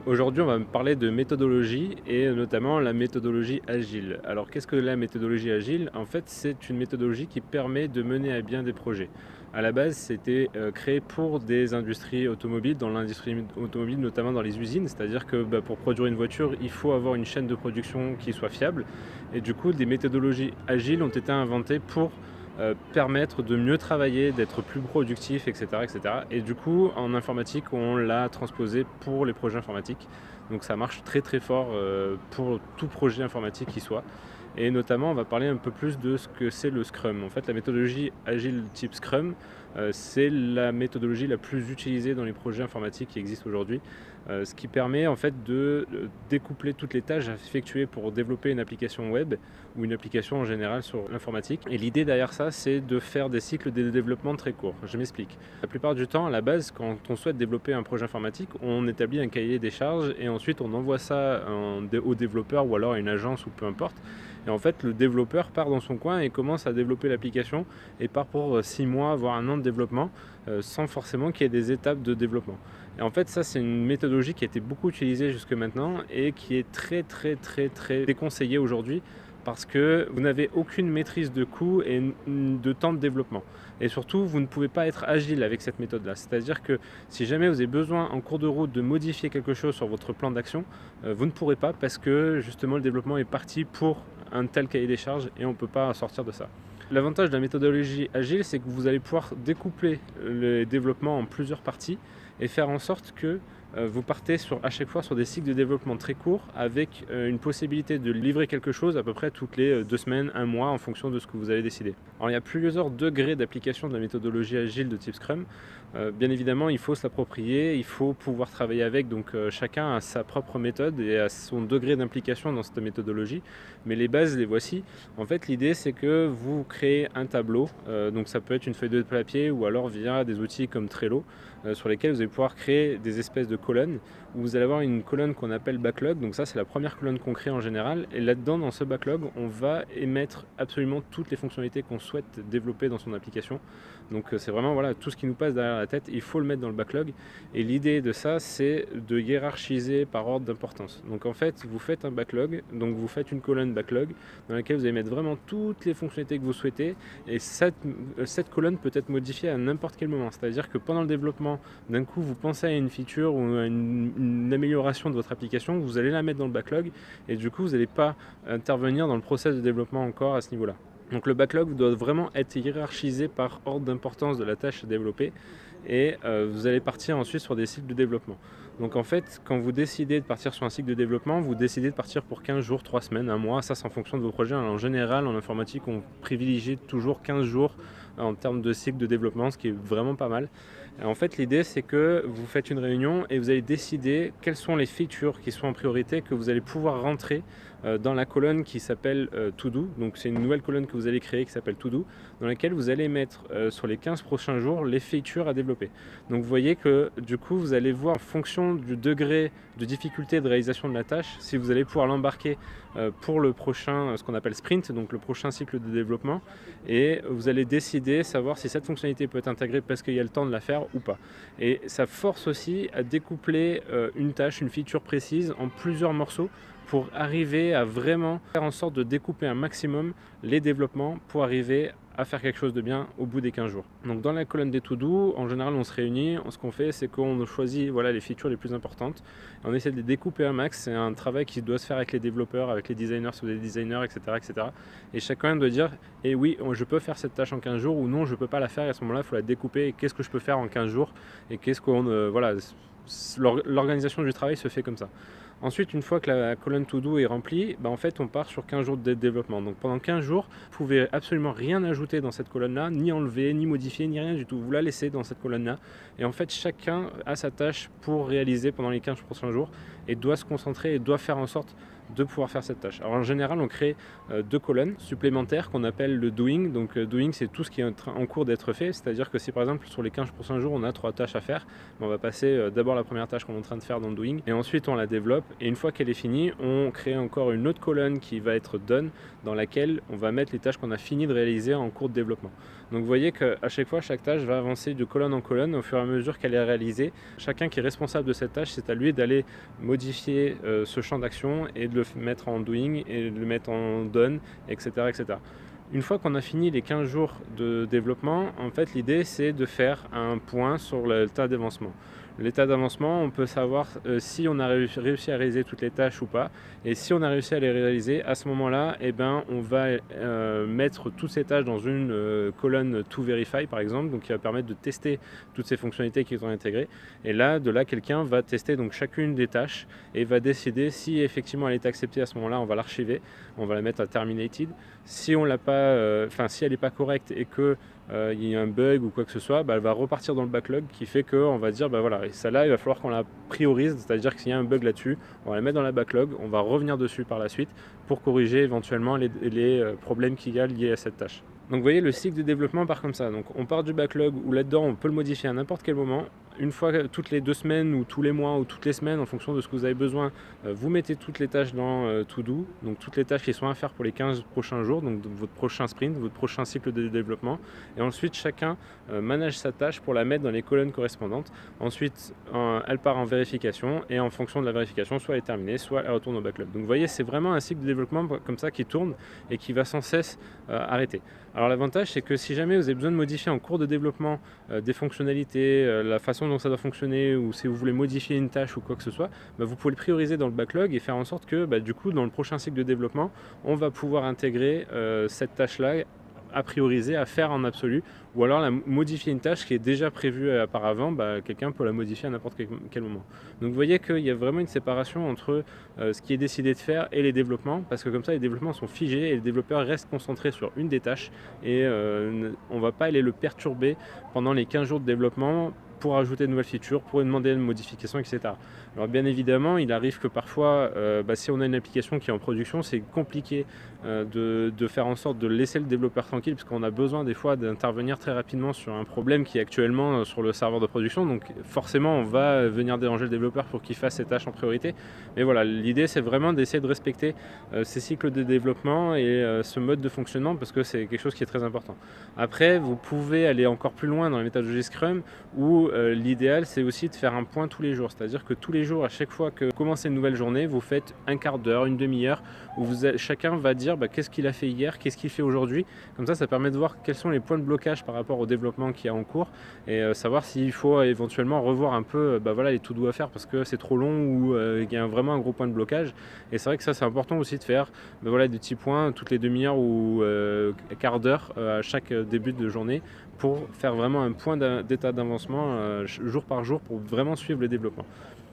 Aujourd'hui, on va me parler de méthodologie et notamment la méthodologie agile. Alors, qu'est-ce que la méthodologie agile? En fait, c'est une méthodologie qui permet de mener à bien des projets. À la base, c'était créé pour des industries automobiles, dans l'industrie automobile, notamment dans les usines. C'est-à-dire que pour produire une voiture, il faut avoir une chaîne de production qui soit fiable. Et du coup, des méthodologies agiles ont été inventées pour permettre de mieux travailler, d'être plus productif, etc., etc. Et du coup, en informatique, on l'a transposé pour les projets informatiques. Donc ça marche très très fort pour tout projet informatique qui soit. Et notamment, on va parler un peu plus de ce que c'est le Scrum. En fait, la méthodologie agile type Scrum, c'est la méthodologie la plus utilisée dans les projets informatiques qui existent aujourd'hui. Ce qui permet en fait de découpler toutes les tâches à effectuer pour développer une application web ou une application en général sur l'informatique. Et l'idée derrière ça, c'est de faire des cycles de développement très courts. Je m'explique. La plupart du temps, à la base, quand on souhaite développer un projet informatique, on établit un cahier des charges et ensuite on envoie ça au développeur ou alors à une agence ou peu importe. Et en fait, le développeur part dans son coin et commence à développer l'application et part pour 6 mois, voire un an de développement, sans forcément qu'il y ait des étapes de développement. Et en fait, ça, c'est une méthodologie qui a été beaucoup utilisée jusque maintenant et qui est très déconseillée aujourd'hui parce que vous n'avez aucune maîtrise de coût et de temps de développement. Et surtout, vous ne pouvez pas être agile avec cette méthode-là. C'est-à-dire que si jamais vous avez besoin en cours de route de modifier quelque chose sur votre plan d'action, vous ne pourrez pas parce que justement le développement est parti pour un tel cahier des charges et on ne peut pas sortir de ça. L'avantage de la méthodologie agile, c'est que vous allez pouvoir découpler le développement en plusieurs parties et faire en sorte que vous partez à chaque fois sur des cycles de développement très courts avec une possibilité de livrer quelque chose à peu près toutes les 2 semaines, un mois en fonction de ce que vous avez décidé. Alors il y a plusieurs degrés d'application de la méthodologie agile de type Scrum. Bien évidemment, il faut se l'approprier, il faut pouvoir travailler avec, donc chacun a sa propre méthode et a son degré d'implication dans cette méthodologie, mais les bases, les voici. En fait, l'idée, c'est que vous créez un tableau, donc ça peut être une feuille de papier ou alors via des outils comme Trello, sur lesquels vous allez pouvoir créer des espèces de colonnes, où vous allez avoir une colonne qu'on appelle backlog, donc ça c'est la première colonne qu'on crée en général, et là-dedans, dans ce backlog, on va émettre absolument toutes les fonctionnalités qu'on souhaite développer dans son application. Donc c'est vraiment voilà, tout ce qui nous passe derrière la tête, il faut le mettre dans le backlog. Et l'idée de ça, c'est de hiérarchiser par ordre d'importance. Donc en fait, vous faites un backlog, donc vous faites une colonne backlog dans laquelle vous allez mettre vraiment toutes les fonctionnalités que vous souhaitez. Et cette colonne peut être modifiée à n'importe quel moment. C'est-à-dire que pendant le développement, d'un coup, vous pensez à une feature ou à une amélioration de votre application, vous allez la mettre dans le backlog et du coup, vous n'allez pas intervenir dans le process de développement encore à ce niveau-là. Donc le backlog doit vraiment être hiérarchisé par ordre d'importance de la tâche à développer et vous allez partir ensuite sur des cycles de développement. Donc en fait, quand vous décidez de partir sur un cycle de développement, vous décidez de partir pour 15 jours, 3 semaines, un mois, ça c'est en fonction de vos projets. En général, en informatique, on privilégie toujours 15 jours en termes de cycle de développement, ce qui est vraiment pas mal. Et en fait, l'idée, c'est que vous faites une réunion et vous allez décider quelles sont les features qui sont en priorité, que vous allez pouvoir rentrer dans la colonne qui s'appelle To Do. Donc c'est une nouvelle colonne que vous allez créer qui s'appelle To Do, dans laquelle vous allez mettre sur les 15 prochains jours les features à développer. Donc vous voyez que du coup, vous allez voir en fonction du degré de difficulté de réalisation de la tâche, si vous allez pouvoir l'embarquer pour le prochain, ce qu'on appelle sprint, donc le prochain cycle de développement, et vous allez décider, savoir si cette fonctionnalité peut être intégrée parce qu'il y a le temps de la faire ou pas. Et ça force aussi à découpler une tâche, une feature précise en plusieurs morceaux pour arriver à vraiment faire en sorte de découper un maximum les développements pour arriver à faire quelque chose de bien au bout des 15 jours. Donc dans la colonne des to-do, en général on se réunit, ce qu'on fait c'est qu'on choisit voilà, les features les plus importantes, et on essaie de les découper un max, c'est un travail qui doit se faire avec les développeurs, avec les designers sur des designers, etc., etc. Et chacun doit dire, eh oui, je peux faire cette tâche en 15 jours ou non, je ne peux pas la faire, et à ce moment-là il faut la découper, et qu'est-ce que je peux faire en 15 jours, et qu'est-ce qu'on... voilà, l'organisation du travail se fait comme ça. Ensuite, une fois que la colonne to do est remplie, en fait, on part sur 15 jours de développement. Donc pendant 15 jours, vous pouvez absolument rien ajouter dans cette colonne-là, ni enlever, ni modifier, ni rien du tout. Vous la laissez dans cette colonne-là. Et en fait, chacun a sa tâche pour réaliser pendant les 15 prochains jours et doit se concentrer et doit faire en sorte de pouvoir faire cette tâche. Alors en général, on crée 2 colonnes supplémentaires qu'on appelle le doing. Donc doing, c'est tout ce qui est en cours d'être fait. C'est-à-dire que si par exemple sur les 15 prochains jours, on a 3 tâches à faire, on va passer d'abord la première tâche qu'on est en train de faire dans le doing et ensuite on la développe et une fois qu'elle est finie, on crée encore une autre colonne qui va être done, dans laquelle on va mettre les tâches qu'on a fini de réaliser en cours de développement. Donc vous voyez qu'à chaque fois, chaque tâche va avancer de colonne en colonne au fur et à mesure qu'elle est réalisée. Chacun qui est responsable de cette tâche, c'est à lui d'aller modifier ce champ d'action et de le mettre en doing et de le mettre en done, etc. etc. Une fois qu'on a fini les 15 jours de développement, en fait l'idée c'est de faire un point sur l'état d'avancement. L'état d'avancement, on peut savoir si on a réussi à réaliser toutes les tâches ou pas. Et si on a réussi à les réaliser, à ce moment-là, eh ben, on va mettre toutes ces tâches dans une colonne to verify par exemple, donc qui va permettre de tester toutes ces fonctionnalités qui sont intégrées. Et là, de là, quelqu'un va tester donc chacune des tâches et va décider si effectivement elle est acceptée à ce moment-là, on va l'archiver, on va la mettre à terminated. Si on l'a pas, si elle n'est pas correcte et que il y a un bug ou quoi que ce soit, elle va repartir dans le backlog qui fait qu'on va dire voilà, celle-là il va falloir qu'on la priorise, c'est-à-dire que s'il y a un bug là-dessus, on va la mettre dans la backlog, on va revenir dessus par la suite pour corriger éventuellement les problèmes qu'il y a liés à cette tâche. Donc vous voyez, le cycle de développement part comme ça. Donc on part du backlog où là-dedans on peut le modifier à n'importe quel moment. Une fois toutes les 2 semaines ou tous les mois ou toutes les semaines en fonction de ce que vous avez besoin, vous mettez toutes les tâches dans To Do, donc toutes les tâches qui sont à faire pour les 15 prochains jours, donc votre prochain sprint, votre prochain cycle de développement. Et ensuite chacun manage sa tâche pour la mettre dans les colonnes correspondantes. Ensuite elle part en vérification et en fonction de la vérification, soit elle est terminée, soit elle retourne au backlog. Donc vous voyez, c'est vraiment un cycle de développement comme ça qui tourne et qui va sans cesse arrêter. Alors l'avantage c'est que si jamais vous avez besoin de modifier en cours de développement des fonctionnalités, la façon dont ça doit fonctionner, ou si vous voulez modifier une tâche ou quoi que ce soit, vous pouvez le prioriser dans le backlog et faire en sorte que du coup dans le prochain cycle de développement on va pouvoir intégrer cette tâche là à prioriser, à faire en absolu, ou alors modifier une tâche qui est déjà prévue auparavant, quelqu'un peut la modifier à n'importe quel moment. Donc vous voyez qu'il y a vraiment une séparation entre ce qui est décidé de faire et les développements, parce que comme ça les développements sont figés et les développeurs restent concentrés sur une des tâches et on ne va pas aller le perturber pendant les 15 jours de développement pour ajouter de nouvelles features, pour demander une modification, etc. Alors bien évidemment, il arrive que parfois, si on a une application qui est en production, c'est compliqué de faire en sorte de laisser le développeur tranquille, parce qu'on a besoin des fois d'intervenir très rapidement sur un problème qui est actuellement sur le serveur de production. Donc forcément, on va venir déranger le développeur pour qu'il fasse ses tâches en priorité. Mais voilà, l'idée c'est vraiment d'essayer de respecter ces cycles de développement et ce mode de fonctionnement, parce que c'est quelque chose qui est très important. Après, vous pouvez aller encore plus loin dans la méthodologie Scrum, où l'idéal c'est aussi de faire un point tous les jours, c'est-à-dire que tous les jours, à chaque fois que vous commencez une nouvelle journée, vous faites un quart d'heure, une demi-heure, où chacun va dire qu'est-ce qu'il a fait hier, qu'est-ce qu'il fait aujourd'hui. Comme ça permet de voir quels sont les points de blocage par rapport au développement qui est en cours et savoir s'il faut éventuellement revoir un peu les to-do à faire parce que c'est trop long ou il y a vraiment un gros point de blocage. Et c'est vrai que ça c'est important aussi de faire des petits points toutes les demi-heures ou quart d'heure à chaque début de journée pour faire vraiment un point d'état d'avancement jour par jour pour vraiment suivre le développement.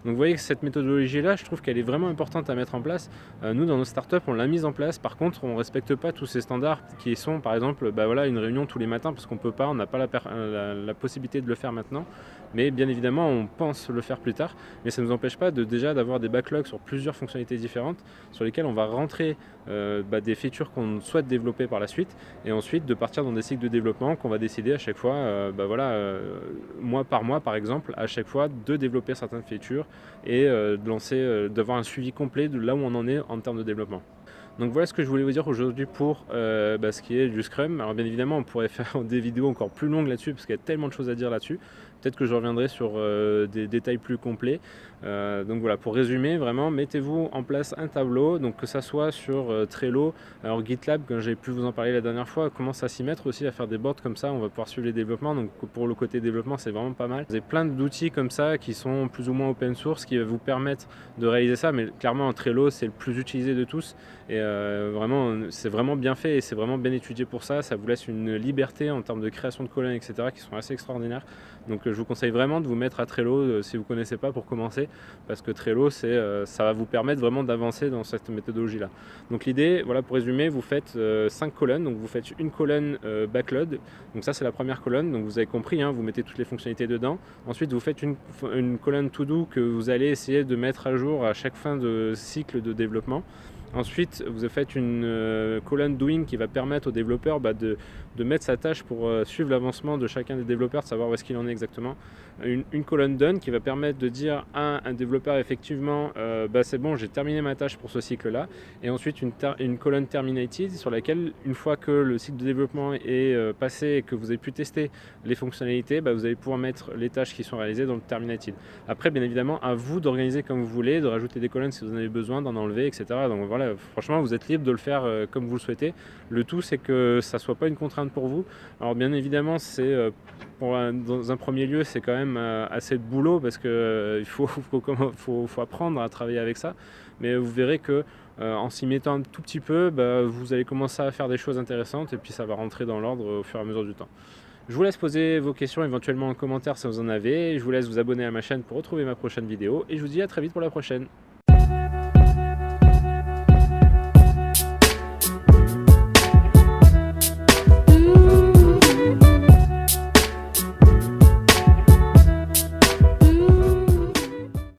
Donc vous voyez que cette méthodologie-là, je trouve qu'elle est vraiment importante à mettre en place. Nous, dans nos startups, on l'a mise en place. Par contre, on ne respecte pas tous ces standards qui sont, par exemple, une réunion tous les matins parce qu'on peut pas, on n'a pas la possibilité de le faire maintenant. Mais bien évidemment, on pense le faire plus tard. Mais ça ne nous empêche pas déjà d'avoir des backlogs sur plusieurs fonctionnalités différentes sur lesquelles on va rentrer des features qu'on souhaite développer par la suite et ensuite de partir dans des cycles de développement qu'on va décider à chaque fois, mois par mois par exemple, à chaque fois de développer certaines features et d'avoir un suivi complet de là où on en est en termes de développement. Donc voilà ce que je voulais vous dire aujourd'hui pour ce qui est du Scrum. Alors bien évidemment on pourrait faire des vidéos encore plus longues là-dessus parce qu'il y a tellement de choses à dire là-dessus. Peut-être que je reviendrai sur des détails plus complets. Donc voilà, pour résumer, vraiment, mettez-vous en place un tableau, donc que ça soit sur Trello. Alors GitLab, quand j'ai pu vous en parler la dernière fois, commence à s'y mettre aussi, à faire des boards comme ça, on va pouvoir suivre les développements. Donc pour le côté développement, c'est vraiment pas mal. Vous avez plein d'outils comme ça qui sont plus ou moins open source, qui va vous permettre de réaliser ça, mais clairement Trello, c'est le plus utilisé de tous. Et vraiment, c'est vraiment bien fait et c'est vraiment bien étudié pour ça. Ça vous laisse une liberté en termes de création de colonnes, etc., qui sont assez extraordinaires. Donc je vous conseille vraiment de vous mettre à Trello si vous ne connaissez pas pour commencer, parce que Trello, ça va vous permettre vraiment d'avancer dans cette méthodologie-là. Donc l'idée, voilà, pour résumer, vous faites 5 colonnes. Donc vous faites une colonne backlog. Donc ça, c'est la première colonne. Donc vous avez compris, vous mettez toutes les fonctionnalités dedans. Ensuite, vous faites une colonne to do que vous allez essayer de mettre à jour à chaque fin de cycle de développement. Ensuite, vous faites une colonne doing qui va permettre au développeur de mettre sa tâche pour suivre l'avancement de chacun des développeurs, de savoir où est-ce qu'il en est exactement. Une colonne done qui va permettre de dire à un développeur effectivement c'est bon, j'ai terminé ma tâche pour ce cycle-là. Et ensuite une colonne terminated sur laquelle, une fois que le cycle de développement est passé et que vous avez pu tester les fonctionnalités, vous allez pouvoir mettre les tâches qui sont réalisées dans le terminated. Après, bien évidemment, à vous d'organiser comme vous voulez, de rajouter des colonnes si vous en avez besoin, d'en enlever, etc. Donc voilà, franchement, vous êtes libre de le faire comme vous le souhaitez. Le tout, c'est que ça ne soit pas une contrainte pour vous. Alors bien évidemment, dans un premier lieu, c'est quand même assez de boulot parce qu'il faut apprendre à travailler avec ça. Mais vous verrez que en s'y mettant un tout petit peu, vous allez commencer à faire des choses intéressantes et puis ça va rentrer dans l'ordre au fur et à mesure du temps. Je vous laisse poser vos questions éventuellement en commentaire si vous en avez. Je vous laisse vous abonner à ma chaîne pour retrouver ma prochaine vidéo et je vous dis à très vite pour la prochaine.